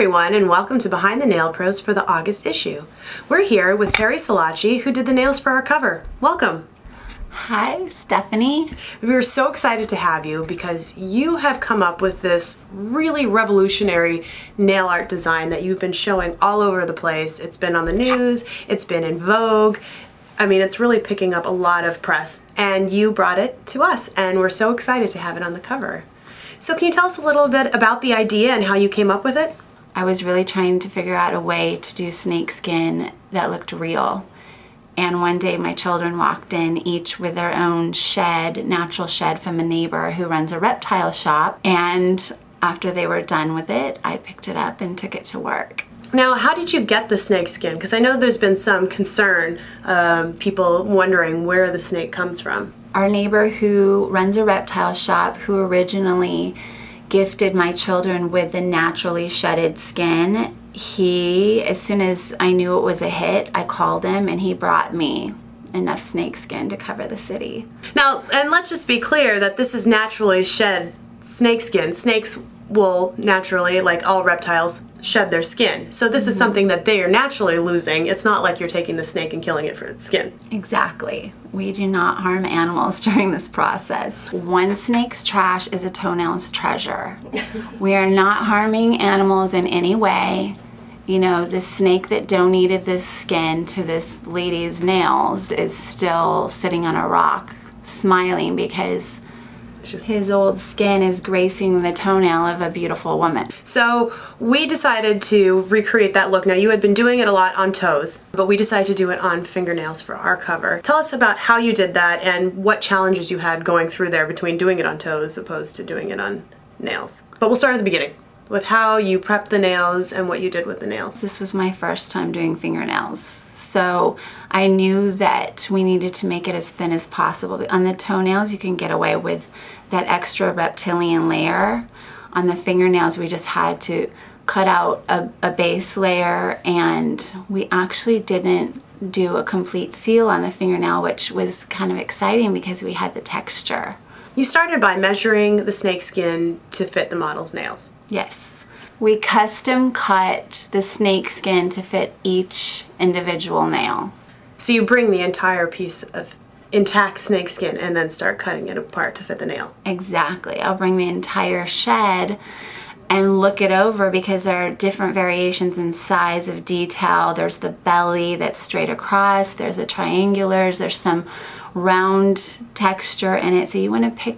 everyone, and welcome to Behind the Nail Pros for the August issue. We're here with Terry Salachi, who did the nails for our cover. Welcome. Hi, Stephanie. We were so excited to have you because you have come up with this really revolutionary nail art design that you've been showing all over the place. It's been on the news, it's been in Vogue. I mean, it's really picking up a lot of press, and you brought it to us, and we're so excited to have it on the cover. So can you tell us a little bit about the idea and how you came up with it? I was really trying to figure out a way to do snakeskin that looked real. And one day my children walked in, each with their own shed, natural shed from a neighbor who runs a reptile shop. And after they were done with it, I picked it up and took it to work. Now, how did you get the snake skin? Because I know there's been some concern, people wondering where the snake comes from. Our neighbor who runs a reptile shop, who originally gifted my children with the naturally shedded skin, as soon as I knew it was a hit, I called him and he brought me enough snakeskin to cover the city. Now, and let's just be clear that this is naturally shed snakeskin. Snakes will naturally, like all reptiles, shed their skin. So this is something that they are naturally losing. It's not like you're taking the snake and killing it for its skin. Exactly. We do not harm animals during this process. One snake's trash is a toenail's treasure. We are not harming animals in any way. You know, the snake that donated this skin to this lady's nails is still sitting on a rock smiling because his old skin is gracing the toenail of a beautiful woman. So we decided to recreate that look. Now, you had been doing it a lot on toes, but we decided to do it on fingernails for our cover. Tell us about how you did that and what challenges you had going through there between doing it on toes opposed to doing it on nails. But we'll start at the beginning with how you prepped the nails and what you did with the nails. This was my first time doing fingernails. So I knew that we needed to make it as thin as possible. On the toenails, you can get away with that extra reptilian layer. On the fingernails, we just had to cut out a base layer, and we actually didn't do a complete seal on the fingernail, which was kind of exciting because we had the texture. You started by measuring the snakeskin to fit the model's nails. Yes. We custom cut the snakeskin to fit each individual nail. So you bring the entire piece of intact snakeskin and then start cutting it apart to fit the nail. Exactly. I'll bring the entire shed and look it over because there are different variations in size of detail. There's the belly that's straight across, there's the triangulars, there's some round texture in it. So you want to pick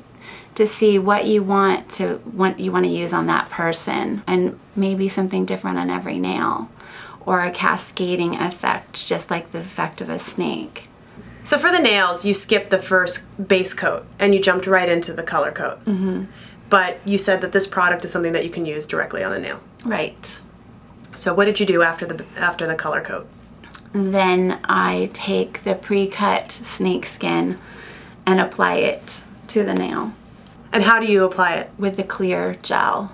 to see what you want to use on that person, and maybe something different on every nail, or a cascading effect, just like the effect of a snake. So for the nails, you skipped the first base coat and you jumped right into the color coat. But you said that this product is something that you can use directly on the nail. Right. So what did you do after the color coat? Then I take the pre-cut snakeskin and apply it to the nail. And how do you apply it? With the clear gel.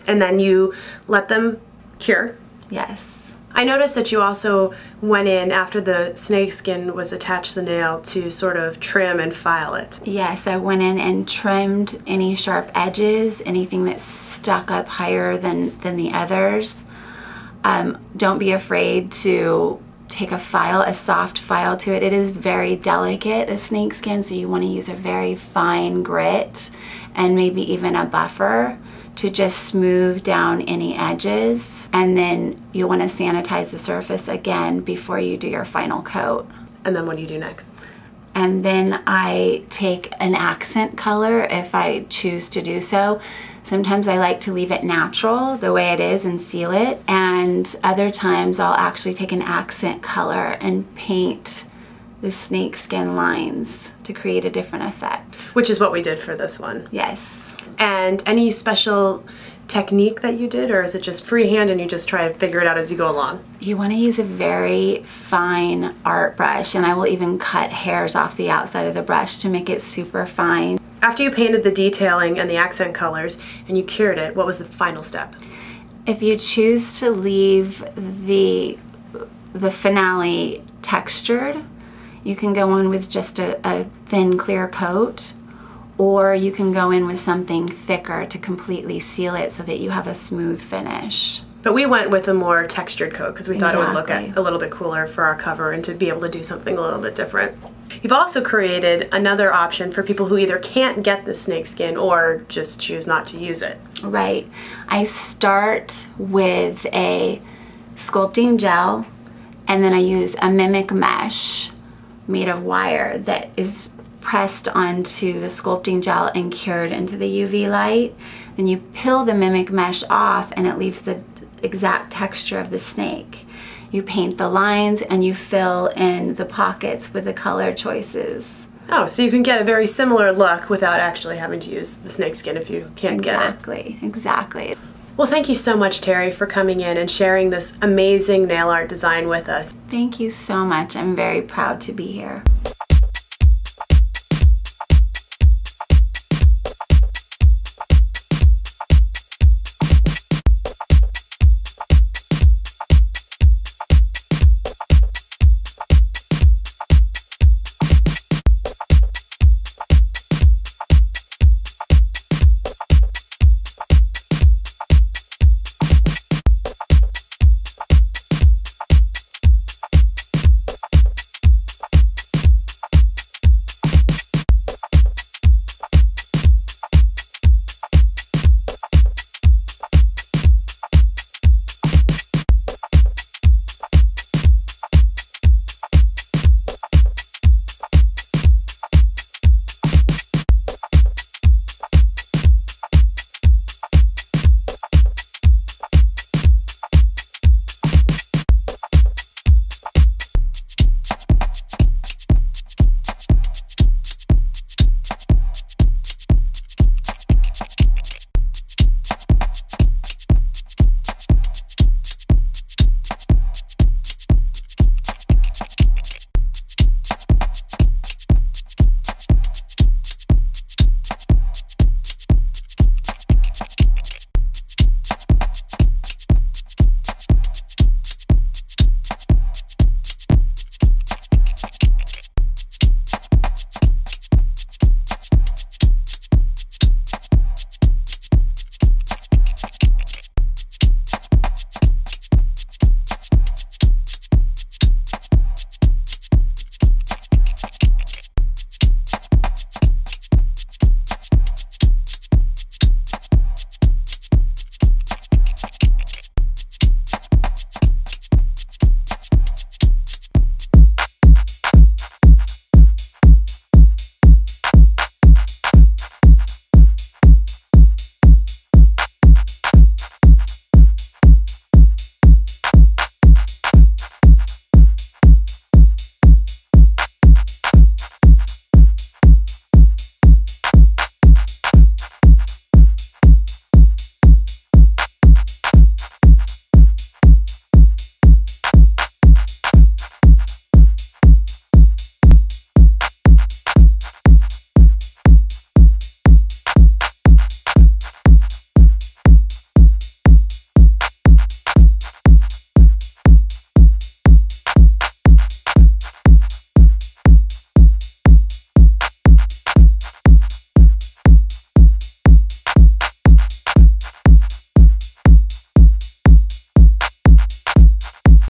And then you let them cure? Yes. I noticed that you also went in after the snakeskin was attached to the nail to sort of trim and file it. Yes, I went in and trimmed any sharp edges, anything that stuck up higher than the others. Don't be afraid to take a soft file to it. It is very delicate, the snakeskin, so you want to use a very fine grit and maybe even a buffer to just smooth down any edges. And then you want to sanitize the surface again before you do your final coat. And then what do you do next? And then I take an accent color if I choose to do so. Sometimes I like to leave it natural the way it is and seal it, and other times I'll actually take an accent color and paint the snakeskin lines to create a different effect. Which is what we did for this one. Yes. And any special technique that you did, or is it just freehand and you just try to figure it out as you go along? You want to use a very fine art brush, and I will even cut hairs off the outside of the brush to make it super fine. After you painted the detailing and the accent colors and you cured it, what was the final step? If you choose to leave the finale textured, you can go in with just a thin clear coat, or you can go in with something thicker to completely seal it so that you have a smooth finish. But we went with a more textured coat because we thought it would look Exactly. a little bit cooler for our cover and to be able to do something a little bit different. You've also created another option for people who either can't get the snakeskin or just choose not to use it. Right. I start with a sculpting gel, and then I use a mimic mesh made of wire that is pressed onto the sculpting gel and cured into the UV light. Then you peel the mimic mesh off and it leaves the exact texture of the snake. You paint the lines and you fill in the pockets with the color choices. Oh, so you can get a very similar look without actually having to use the snakeskin if you can't get it. Exactly, exactly. Well, thank you so much, Terry, for coming in and sharing this amazing nail art design with us. Thank you so much. I'm very proud to be here.